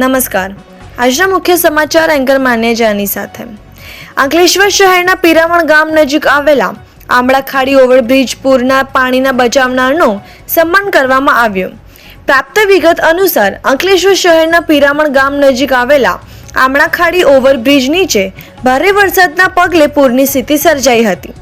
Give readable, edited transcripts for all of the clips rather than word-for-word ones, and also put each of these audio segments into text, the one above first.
નમસ્કાર. આજના મુખ્ય સમાચાર એન્કર માન્યજાની સાથે. અંકલેશ્વર શહેરના પિરામણ ગામ નજીક આવેલા આંબળા ખાડી ઓવરબ્રિજ પૂરના પાણીના બચાવનારનું સન્માન કરવામાં આવ્યું. પ્રાપ્ત વિગત અનુસાર અંકલેશ્વર શહેરના પિરામણ ગામ નજીક આવેલા આંબળા ખાડી ઓવરબ્રિજ નીચે ભારે વરસાદના પગલે પૂરની સ્થિતિ સર્જાઈ હતી.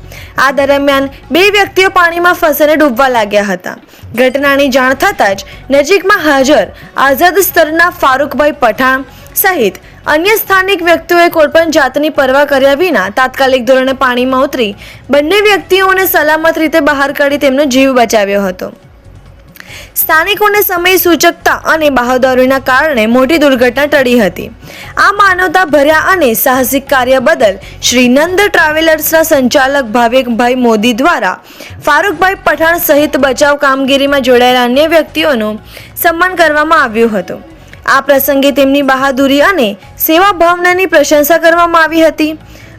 આ દરમિયાન 2 વ્યક્તિઓ પાણીમાં ફસાઈને ડૂબવા લાગ્યા હતા. ઘટનાની જાણ થતાં જ નજીકમાં હાજર આઝાદ સ્તરના ફારૂકભાઈ પઠાણ સહિત અન્ય સ્થાનિક વ્યક્તિઓએ કોઈપણ જાતની પરવા કર્યા વિના તાત્કાલિક ધોરણે પાણીમાં ઉતરી બંને વ્યક્તિઓને સલામત રીતે બહાર કાઢી તેમનો જીવ બચાવ્યો હતો. સ્થાનિકોને સમય સૂચકતા અને બહાદુરીના કારણે મોટી દુર્ઘટના ટળી હતી. આ માનવતા ભર્યા અને સાહસિક કાર્ય બદલ શ્રી નંદ ટ્રાવેલર્સના સંચાલક ભાવેકભાઈ મોદી દ્વારા ફારૂકભાઈ પઠાણ સહિત બચાવ કામગીરીમાં જોડાયેલા અન્ય વ્યક્તિઓનું સન્માન કરવામાં આવ્યું હતું. આ પ્રસંગે તેમની બહાદુરી અને સેવા ભાવનાની પ્રશંસા કરવામાં આવી હતી.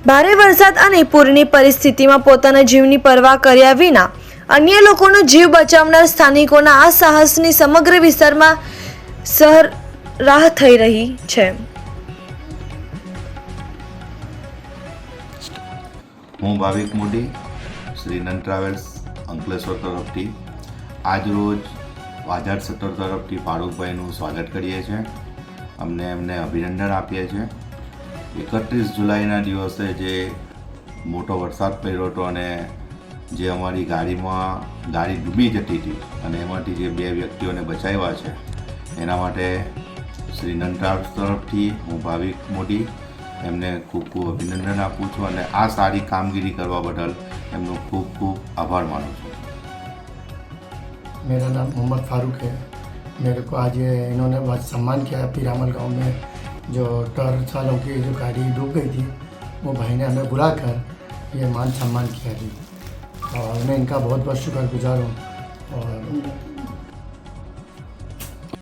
ભારે વરસાદ અને પૂરની પરિસ્થિતિમાં પોતાના જીવની પરવા કર્યા વિના અન્ય લોકોનો જીવ બચાવનાર સ્થાનિકોના આ સાહસની સમગ્ર વિસ્તારમાં સરાહ થઈ રહી છે. હું ભાવિક મોદી, શ્રી નંદ ટ્રાવેલ્સ અંકલેશ્વર તરફથી આજ રોજ આઝાદ સત્તર તરફથી ફારૂકભાઈનું સ્વાગત કરીએ છીએ. એમને અભિનંદન આપીએ છીએ. 31 જુલાઈના દિવસે જે મોટો વરસાદ પડ્યો હતો અને જે અમારી ગાડી ડૂબી જતી હતી અને એમાંથી જે 2 વ્યક્તિઓને બચાવ્યા છે એના માટે શ્રી નંદ ટ્રાવેલ્સ તરફથી હું ભાવિક મોદી એમને ખૂબ ખૂબ અભિનંદન આપું છું અને આ સારી કામગીરી કરવા બદલ એમનો ખૂબ ખૂબ આભાર માનું છું. मेरा नाम मोहम्मद फारूक है. मेरे को आज इन्होंने बहुत सम्मान किया. पीरामल गांव में जो टर सालों की जो गाड़ी डूब गई थी वो भाई ने हमें बुलाकर ये मान सम्मान किया थी और मैं इनका बहुत बहुत शुक्रगुजार हूँ. और